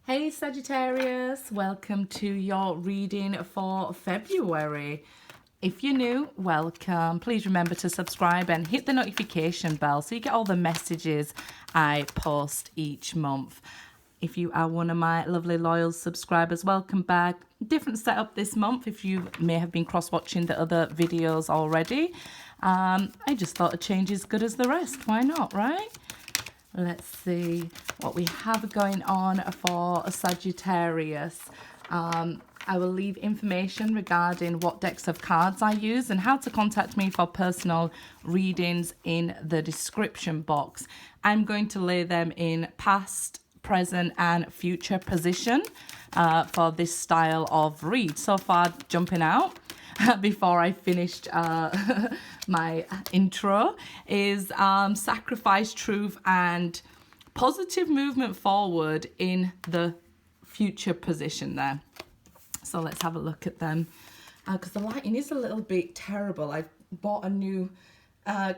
Hey Sagittarius, welcome to your reading for February. If you're new, welcome. Please remember to subscribe and hit the notification bell so you get all the messages I post each month. If you are one of my lovely loyal subscribers, welcome back. Different setup this month if you may have been cross-watching the other videos already. I just thought a change is good as the rest. Why not, right? Let's see what we have going on for Sagittarius. I will leave information regarding what decks of cards I use and how to contact me for personal readings in the description box. I'm going to lay them in past, present and future position for this style of read. So far, jumping out before I finished my intro is sacrifice, truth and positive movement forward in the future position there. So let's have a look at them because the lighting is a little bit terrible. I've bought a new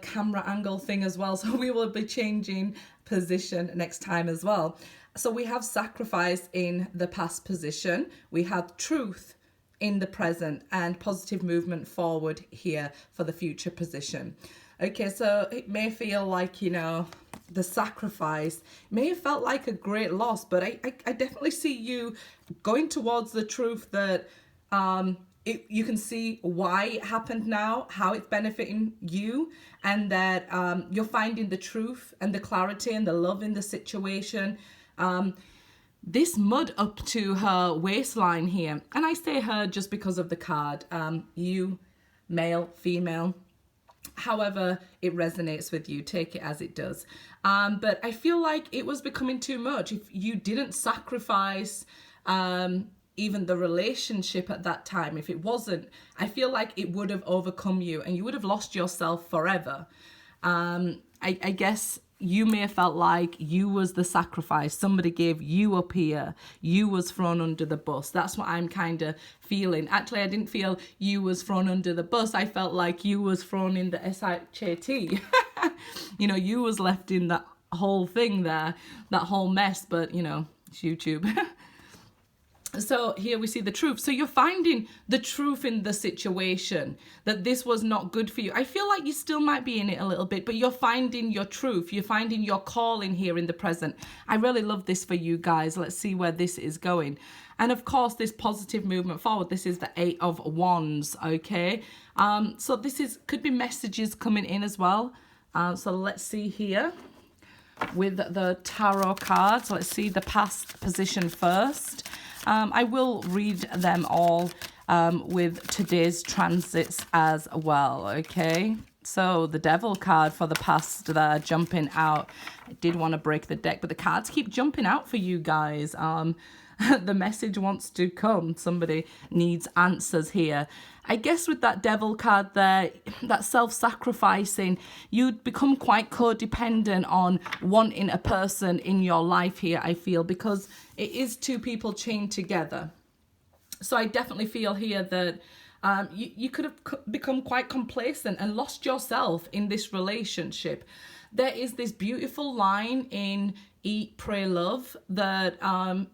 camera angle thing as well, so we will be changing position next time as well. So we have sacrifice in the past position, we have truth in the present and positive movement forward here for the future position. Okay, so it may feel like, you know, the sacrifice may have felt like a great loss, but I definitely see you going towards the truth that you can see why it happened now, how it's benefiting you, and that you're finding the truth and the clarity and the love in the situation. This mud up to her waistline here, and I say her just because of the card, you, male, female, however it resonates with you, take it as it does. But I feel like it was becoming too much. If you didn't sacrifice even the relationship at that time, if it wasn't, I feel like it would have overcome you and you would have lost yourself forever. I guess you may have felt like you was the sacrifice. Somebody gave you up here. You was thrown under the bus. That's what I'm kind of feeling. Actually, I didn't feel you was thrown under the bus. I felt like you was thrown in the SHIT. You know, you was left in that whole thing there, that whole mess. But, you know, it's YouTube. So here we see the truth. So you're finding the truth in the situation, that this was not good for you. I feel like you still might be in it a little bit, but you're finding your truth. You're finding your calling here in the present. I really love this for you guys. Let's see where this is going. And of course, this positive movement forward, this is the 8 of Wands, okay? So this could be messages coming in as well. So let's see here with the tarot cards. Let's see the past position first. I will read them all with today's transits as well, okay? So the Devil card for the past there, jumping out. I did want to break the deck, but the cards keep jumping out for you guys. The message wants to come. Somebody needs answers here. I guess with that Devil card there, that self-sacrificing, you'd become quite codependent on wanting a person in your life here, I feel, because it is two people chained together. So I definitely feel here that you could have become quite complacent and lost yourself in this relationship. There is this beautiful line in Eat, Pray, Love that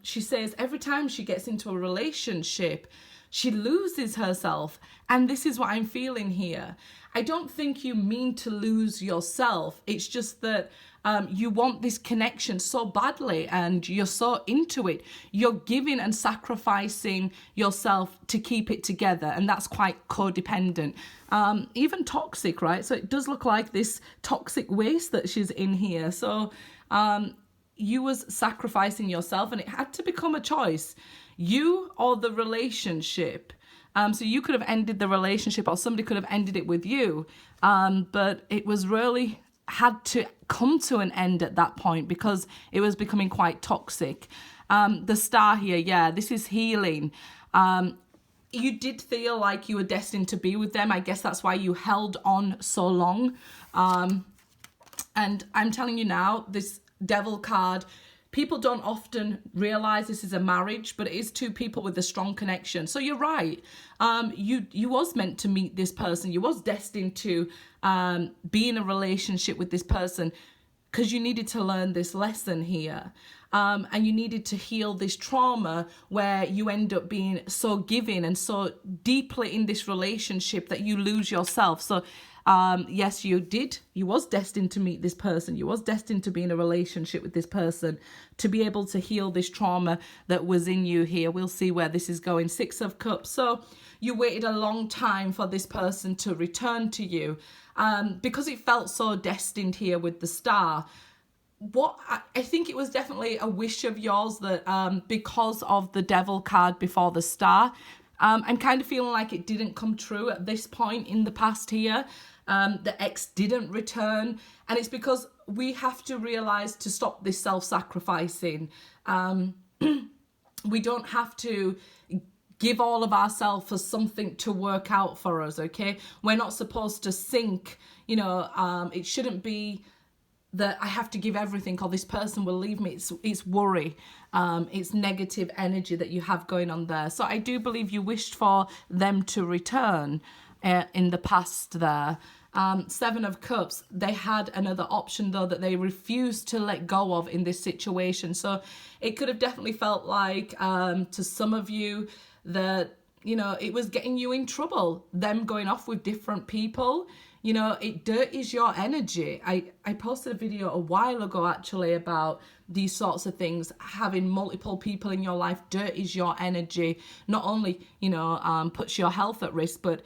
she says every time she gets into a relationship, she loses herself. And this is what I'm feeling here. I don't think you mean to lose yourself. It's just that you want this connection so badly and you're so into it. You're giving and sacrificing yourself to keep it together. And that's quite codependent. Even toxic, right? So it does look like this toxic waste that she's in here. So you was sacrificing yourself and it had to become a choice. You or the relationship. So you could have ended the relationship or somebody could have ended it with you. But it was really had to come to an end at that point because it was becoming quite toxic. The Star here, yeah, this is healing. You did feel like you were destined to be with them. I guess that's why you held on so long. And I'm telling you now, this Devil card, people don't often realize this is a marriage, but it is two people with a strong connection. So you're right. You was meant to meet this person. You was destined to be in a relationship with this person because you needed to learn this lesson here. and you needed to heal this trauma where you end up being so giving and so deeply in this relationship that you lose yourself. So yes, you was destined to meet this person. You was destined to be in a relationship with this person, to be able to heal this trauma that was in you here. We'll see where this is going. 6 of Cups. So you waited a long time for this person to return to you, because it felt so destined here with the Star. What I think it was definitely a wish of yours that because of the Devil card before the Star, I'm kind of feeling like it didn't come true at this point in the past here. The ex didn't return, and it's because we have to realize to stop this self-sacrificing. We don't have to give all of ourselves for something to work out for us, okay? We're not supposed to sink, it shouldn't be that I have to give everything or this person will leave me. It's worry. It's negative energy that you have going on there. So I do believe you wished for them to return in the past there. 7 of Cups, they had another option though that they refused to let go of in this situation. So it could have definitely felt like to some of you that, it was getting you in trouble, them going off with different people. It dirties your energy. I posted a video a while ago actually about these sorts of things. Having multiple people in your life dirties your energy. Not only, puts your health at risk, but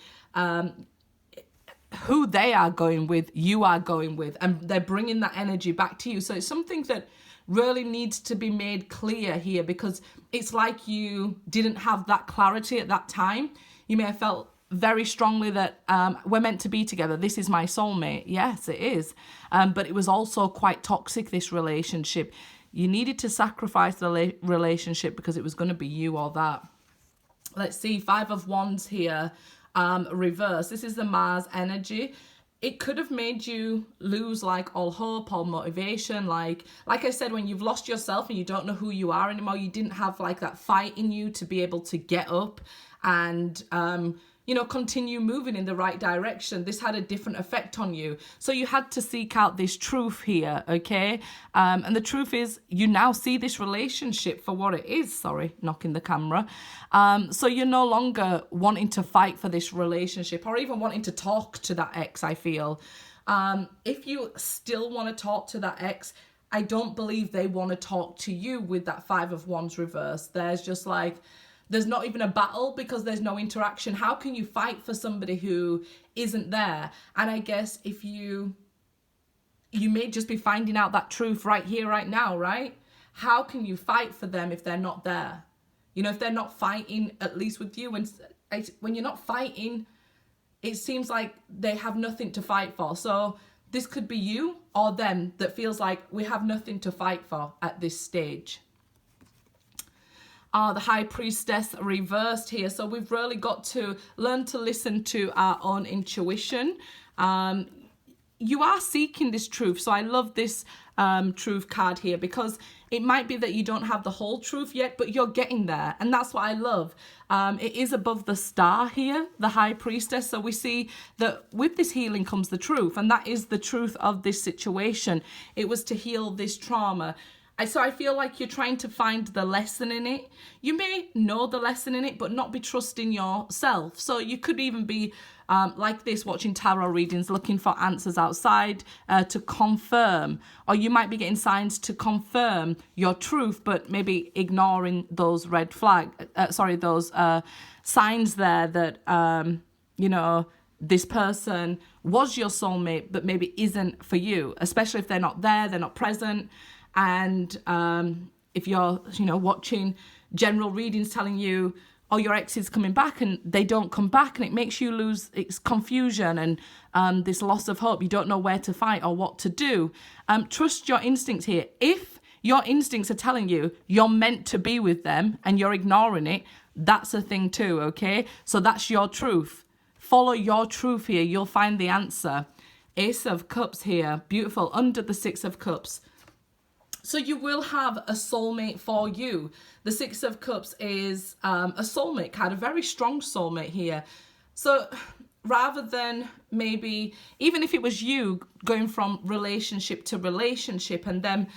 who they are going with, you are going with, and they're bringing that energy back to you. So it's something that really needs to be made clear here, because it's like you didn't have that clarity at that time. You may have felt very strongly that we're meant to be together. This is my soulmate. Yes, it is. But it was also quite toxic, this relationship. You needed to sacrifice the relationship because it was going to be you or that. Let's see, 5 of Wands here, reverse. This is the Mars energy. It could have made you lose like all hope, all motivation. Like I said, when you've lost yourself and you don't know who you are anymore, you didn't have like that fight in you to be able to get up and continue moving in the right direction. This had a different effect on you. So you had to seek out this truth here, okay? And the truth is, you now see this relationship for what it is. Sorry, knocking the camera. So you're no longer wanting to fight for this relationship or even wanting to talk to that ex, I feel. If you still want to talk to that ex, I don't believe they want to talk to you with that 5 of Wands reverse. There's just like, there's not even a battle because there's no interaction. How can you fight for somebody who isn't there? And I guess if you may just be finding out that truth right here, right now, right? How can you fight for them if they're not there? If they're not fighting at least with you. And when you're not fighting, it seems like they have nothing to fight for. So this could be you or them that feels like we have nothing to fight for at this stage. The High Priestess reversed here. So we've really got to learn to listen to our own intuition. You are seeking this truth. So I love this truth card here, because it might be that you don't have the whole truth yet, but you're getting there. And that's what I love. It is above the Star here, the High Priestess. So we see that with this healing comes the truth. And that is the truth of this situation. It was to heal this trauma. So I feel like you're trying to find the lesson in it. You may know the lesson in it, but not be trusting yourself. So you could even be like this, watching tarot readings, looking for answers outside to confirm. Or you might be getting signs to confirm your truth, but maybe ignoring those red flag, those signs there that, this person was your soulmate, but maybe isn't for you, especially if they're not there, they're not present. And if you're, watching general readings telling you, oh, your ex is coming back and they don't come back, and it makes you lose, it's confusion and this loss of hope. You don't know where to fight or what to do. Trust your instincts here. If your instincts are telling you you're meant to be with them and you're ignoring it, that's a thing too, okay? So that's your truth. Follow your truth here. You'll find the answer. Ace of Cups here. Beautiful. Under the 6 of Cups. So you will have a soulmate for you. The 6 of Cups is a soulmate card, a very strong soulmate here. So rather than maybe, even if it was you going from relationship to relationship and them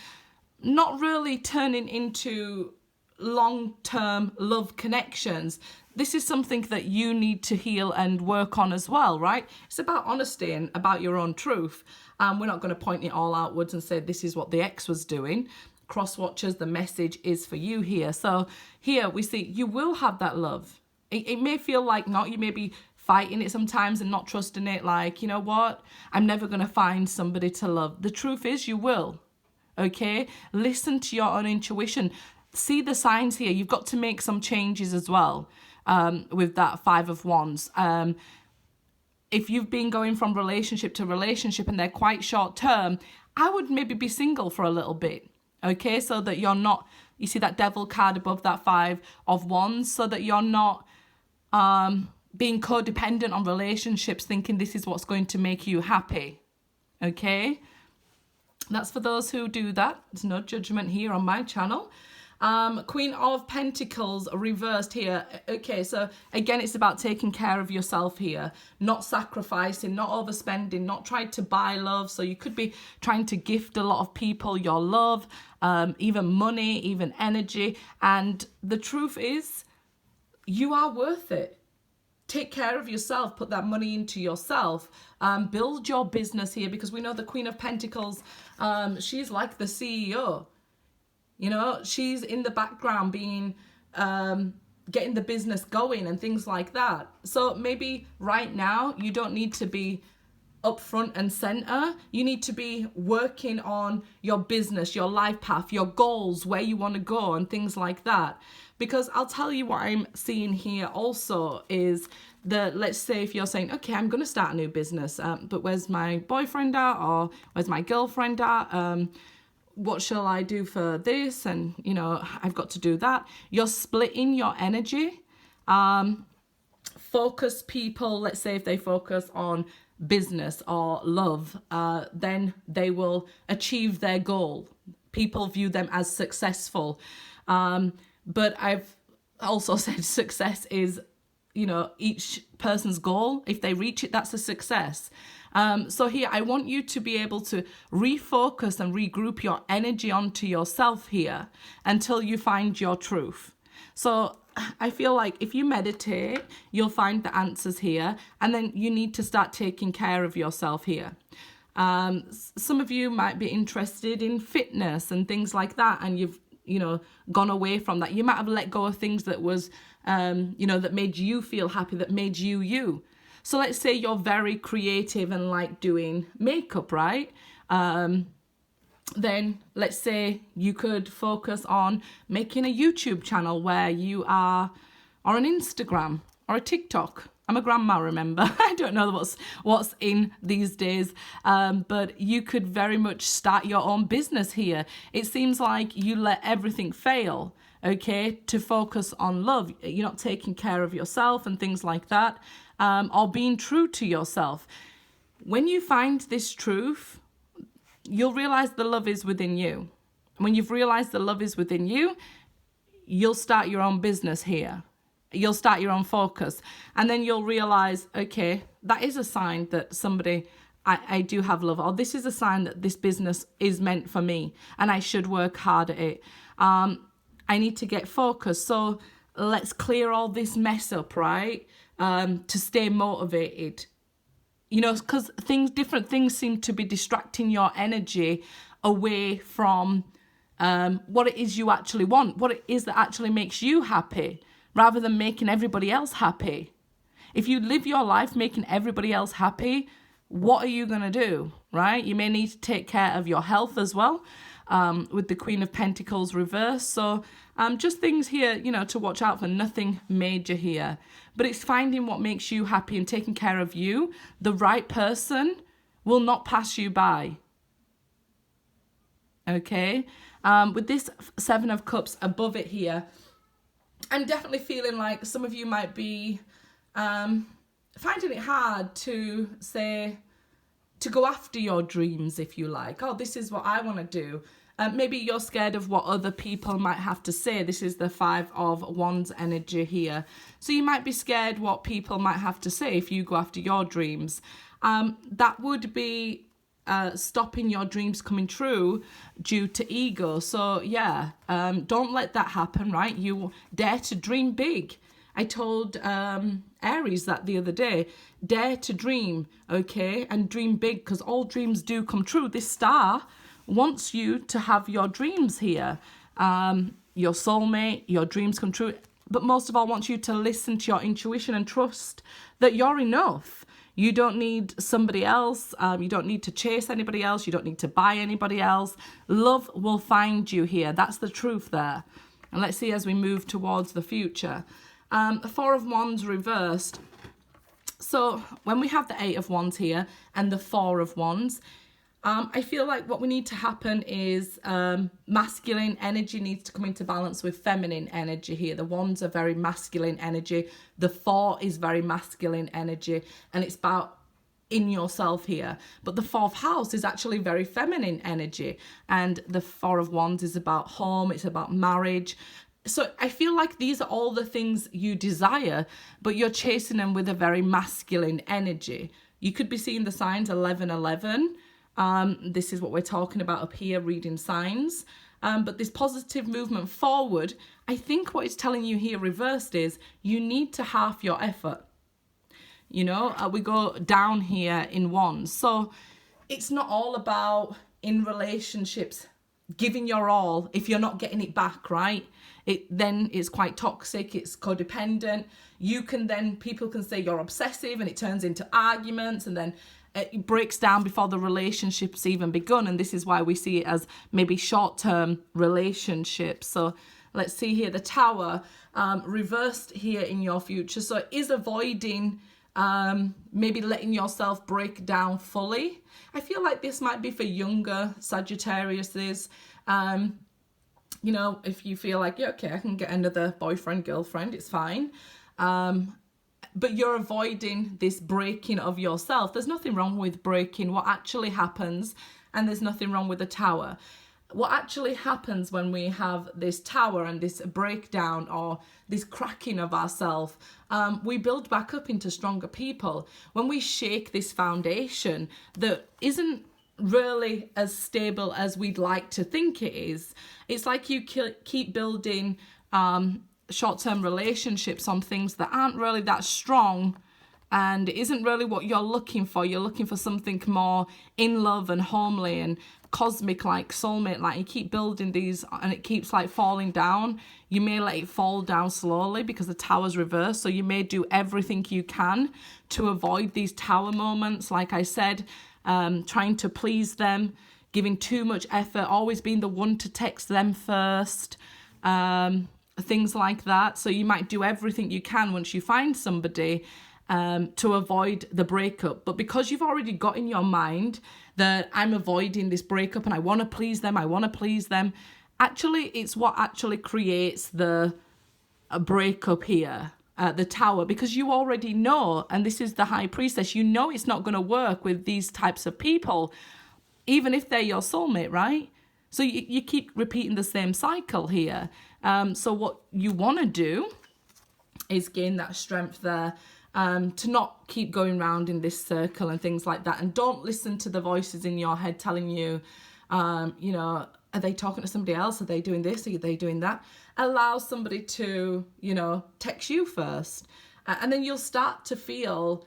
not really turning into long-term love connections. This is something that you need to heal and work on as well, right? It's about honesty and about your own truth. We're not going to point it all outwards and say this is what the ex was doing. Cross watchers, the message is for you here. So here we see you will have that love. It may feel like not, you may be fighting it sometimes and not trusting it, like, you know what, I'm never going to find somebody to love. The truth is you will. Okay, listen to your own intuition. See the signs here. You've got to make some changes as well with that Five of Wands. If you've been going from relationship to relationship and they're quite short term, I would maybe be single for a little bit. Okay, so that you're not, you see that Devil card above that Five of Wands, so that you're not being codependent on relationships, thinking this is what's going to make you happy. Okay. That's for those who do that. There's no judgment here on my channel. Queen of Pentacles reversed here. Okay, so again, it's about taking care of yourself here. Not sacrificing, not overspending, not trying to buy love. So you could be trying to gift a lot of people your love, even money, even energy. And the truth is, you are worth it. Take care of yourself, put that money into yourself, build your business here, because we know the Queen of Pentacles, she's like the CEO. You know, she's in the background being, getting the business going and things like that. So maybe right now you don't need to be up front and center. You need to be working on your business, your life path, your goals, where you want to go and things like that. Because I'll tell you what I'm seeing here also is that, let's say if you're saying, okay, I'm going to start a new business, but where's my boyfriend at, or where's my girlfriend at? What shall I do for this? And, you know, I've got to do that. You're splitting your energy. Focus people, let's say if they focus on business or love, then they will achieve their goal. People view them as successful. But I've also said success is, you know, each person's goal. If they reach it, that's a success. So here, I want you to be able to refocus and regroup your energy onto yourself here until you find your truth. So I feel like if you meditate, you'll find the answers here, and then you need to start taking care of yourself here. Some of you might be interested in fitness and things like that, and you've, you know, gone away from that. You might have let go of things that was, you know, that made you feel happy, that made you you. So let's say you're very creative and like doing makeup, right? Then let's say you could focus on making a YouTube channel where you are, or an Instagram or a TikTok. I'm a grandma, remember. I don't know what's in these days, but you could very much start your own business here. It seems like you let everything fail, okay, to focus on love. You're not taking care of yourself and things like that, or being true to yourself. When you find this truth, you'll realize the love is within you. When you've realized the love is within you, you'll start your own business here. You'll start your own focus. And then you'll realize, okay, that is a sign that somebody, I do have love. Or this is a sign that this business is meant for me and I should work hard at it. I need to get focused. So let's clear all this mess up, right? To stay motivated. You know, because different things seem to be distracting your energy away from what it is you actually want, what it is that actually makes you happy, rather than making everybody else happy. If you live your life making everybody else happy, what are you going to do, right? You may need to take care of your health as well, with the Queen of Pentacles reverse. So just things here, you know, to watch out for. Nothing major here. But it's finding what makes you happy and taking care of you. The right person will not pass you by. Okay? With this Seven of Cups above it here, I'm definitely feeling like some of you might be finding it hard to say, to go after your dreams, if you like. Oh, this is what I want to do. Maybe you're scared of what other people might have to say. This is the Five of Wands energy here. So you might be scared what people might have to say if you go after your dreams. That would be stopping your dreams coming true due to ego. So yeah, don't let that happen, right? You dare to dream big. I told Aries that the other day, dare to dream, okay, and dream big, because all dreams do come true. This star wants you to have your dreams here, your soulmate, your dreams come true, but most of all wants you to listen to your intuition and trust that you're enough. You don't need somebody else. You don't need to chase anybody else. You don't need to buy anybody else. Love will find you here. That's the truth there. And let's see as we move towards the future. Four of Wands reversed. So when we have the Eight of Wands here and the Four of Wands, I feel like what we need to happen is masculine energy needs to come into balance with feminine energy here. The Wands are very masculine energy. The Four is very masculine energy, and it's about in yourself here. But the fourth house is actually very feminine energy, and the Four of Wands is about home. It's about marriage. So I feel like these are all the things you desire, but you're chasing them with a very masculine energy. You could be seeing the signs 1111. This is what we're talking about up here, reading signs. But this positive movement forward, I think what it's telling you here reversed is you need to half your effort. You know, we go down here in Wands. So it's not all about in relationships giving your all if you're not getting it back, right? Then it's quite toxic, it's codependent. People can say you're obsessive, and it turns into arguments, and then it breaks down before the relationship's even begun. And this is why we see it as maybe short-term relationships. So let's see here, the Tower reversed here in your future. So it is avoiding maybe letting yourself break down fully. I feel like this might be for younger Sagittariuses. You know, if you feel like, yeah, okay, I can get another boyfriend, girlfriend, it's fine. But you're avoiding this breaking of yourself. There's nothing wrong with breaking what actually happens, and there's nothing wrong with the Tower. What actually happens when we have this Tower and this breakdown or this cracking of ourselves, we build back up into stronger people. When we shake this foundation that isn't really as stable as we'd like to think it is, it's like you keep building short-term relationships on things that aren't really that strong, and it isn't really what you're looking for. You're looking for something more in love and homely and cosmic, like soulmate, like you keep building these and it keeps like falling down. You may let it fall down slowly because the Tower's reversed, so you may do everything you can to avoid these Tower moments. Like I said, trying to please them, giving too much effort, always being the one to text them first, things like that. So you might do everything you can once you find somebody to avoid the breakup. But because you've already got in your mind that I'm avoiding this breakup and I want to please them, actually it's what actually creates the breakup here. The Tower, because you already know, and this is the High Priestess, you know it's not going to work with these types of people, even if they're your soulmate, right? So you keep repeating the same cycle here. So what you want to do is gain that strength there, to not keep going round in this circle and things like that. And don't listen to the voices in your head telling you, you know, are they talking to somebody else? Are they doing this? Are they doing that? Allow somebody to, you know, text you first. And then you'll start to feel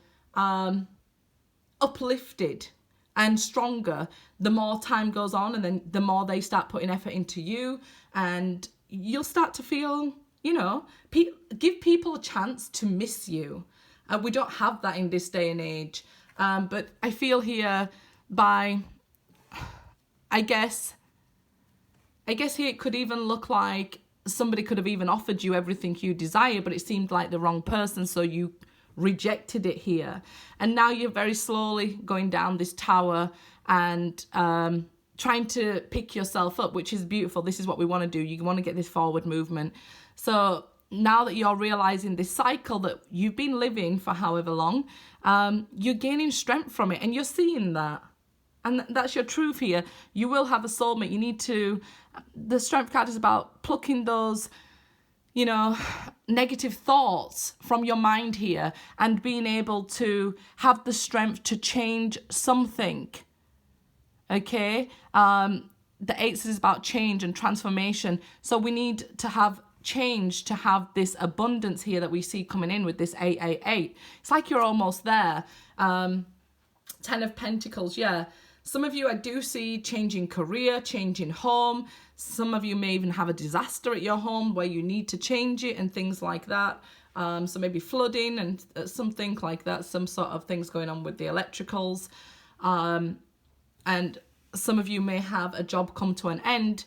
uplifted and stronger the more time goes on, and then the more they start putting effort into you, and you'll start to feel, you know, give people a chance to miss you. We don't have that in this day and age. But I feel here I guess here it could even look like somebody could have even offered you everything you desire, but it seemed like the wrong person, so you rejected it here. And now you're very slowly going down this Tower and trying to pick yourself up, which is beautiful. This is what we want to do. You want to get this forward movement. So now that you're realizing this cycle that you've been living for however long, you're gaining strength from it, and you're seeing that. And that's your truth here. You will have a soulmate. You need to, the Strength card is about plucking those, you know, negative thoughts from your mind here and being able to have the strength to change something Okay. The eights is about change and transformation. So we need to have change to have this abundance here that we see coming in with this 888. It's like you're almost there. 10 of Pentacles, yeah. Some of you I do see changing career, changing home. Some of you may even have a disaster at your home where you need to change it and things like that. So maybe flooding and something like that. Some sort of things going on with the electricals. And some of you may have a job come to an end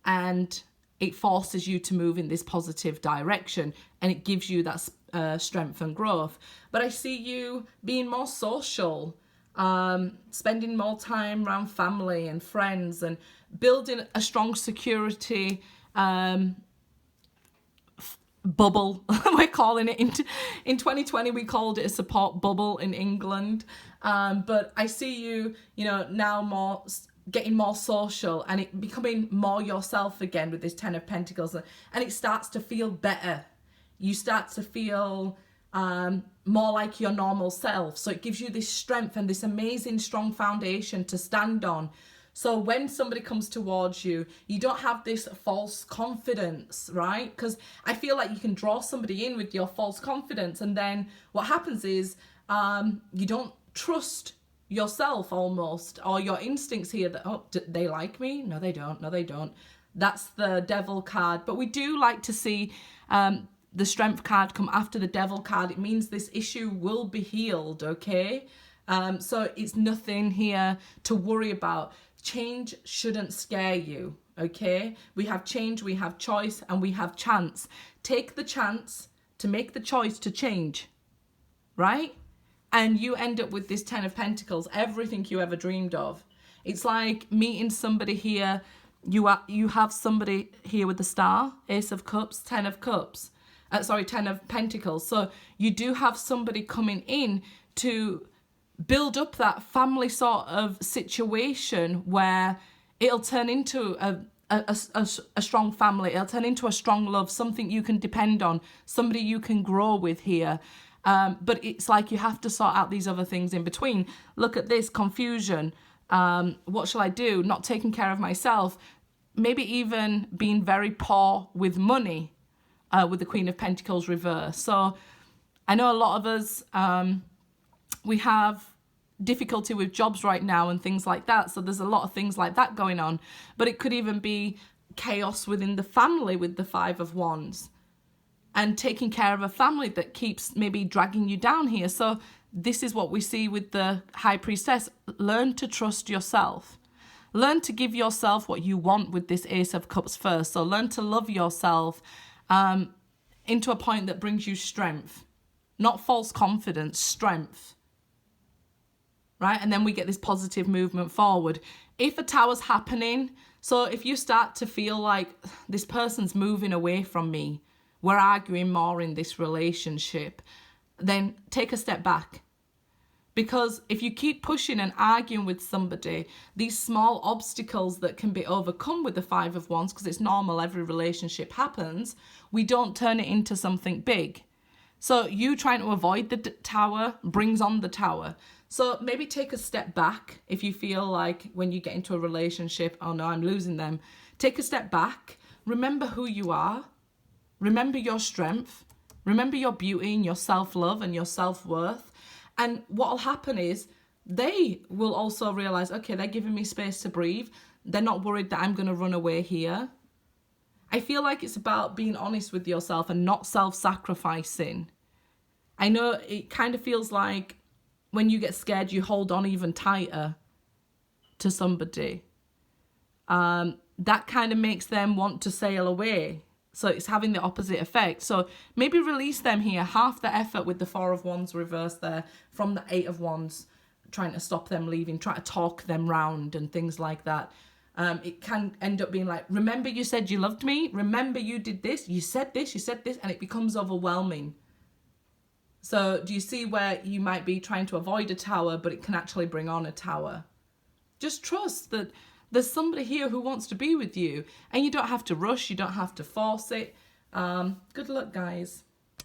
and it forces you to move in this positive direction and it gives you that strength and growth. But I see you being more social, spending more time around family and friends and building a strong security bubble. We're calling it in 2020 we called it a support bubble in England, but I see you now more getting more social and it becoming more yourself again with this 10 of Pentacles, and it starts to feel better. You start to feel more like your normal self, so it gives you this strength and this amazing strong foundation to stand on. So when somebody comes towards you, you don't have this false confidence, right? Because I feel like you can draw somebody in with your false confidence, and then what happens is you don't trust yourself almost, or your instincts here that, oh, they like me? No, they don't. No, they don't. That's the Devil card. But we do like to see the Strength card come after the Devil card. It means this issue will be healed, okay? So it's nothing here to worry about. Change shouldn't scare you, okay? We have change, we have choice, and we have chance. Take the chance to make the choice to change, right? And you end up with this 10 of Pentacles, everything you ever dreamed of. It's like meeting somebody here. You have somebody here with the star, Ace of Cups, 10 of Cups. 10 of Pentacles. So you do have somebody coming in to build up that family sort of situation where it'll turn into a strong family. It'll turn into a strong love, something you can depend on, somebody you can grow with here. But it's like you have to sort out these other things in between. Look at this confusion. What shall I do? Not taking care of myself. Maybe even being very poor with money with the Queen of Pentacles reverse. So I know a lot of us, we have difficulty with jobs right now and things like that. So there's a lot of things like that going on. But it could even be chaos within the family with the 5 of Wands. And taking care of a family that keeps maybe dragging you down here. So this is what we see with the High Priestess. Learn to trust yourself. Learn to give yourself what you want with this Ace of Cups first. So learn to love yourself into a point that brings you strength. Not false confidence, strength. Right? And then we get this positive movement forward. If a tower's happening, so if you start to feel like this person's moving away from me, we're arguing more in this relationship, then take a step back. Because if you keep pushing and arguing with somebody, these small obstacles that can be overcome with the 5 of Wands, because it's normal, every relationship happens, we don't turn it into something big. So you trying to avoid the tower brings on the tower. So maybe take a step back if you feel like when you get into a relationship, oh no, I'm losing them. Take a step back. Remember who you are. Remember your strength. Remember your beauty and your self-love and your self-worth. And what will happen is they will also realize, okay, they're giving me space to breathe. They're not worried that I'm going to run away here. I feel like it's about being honest with yourself and not self-sacrificing. I know it kind of feels like when you get scared, you hold on even tighter to somebody. That kind of makes them want to sail away. So it's having the opposite effect. So maybe release them here. Half the effort with the 4 of Wands reverse there from the 8 of Wands, trying to stop them leaving, try to talk them round and things like that. It can end up being like, remember you said you loved me? Remember you did this? You said this, and it becomes overwhelming. So do you see where you might be trying to avoid a tower, but it can actually bring on a tower? Just trust that there's somebody here who wants to be with you, and you don't have to rush, you don't have to force it. Good luck, guys.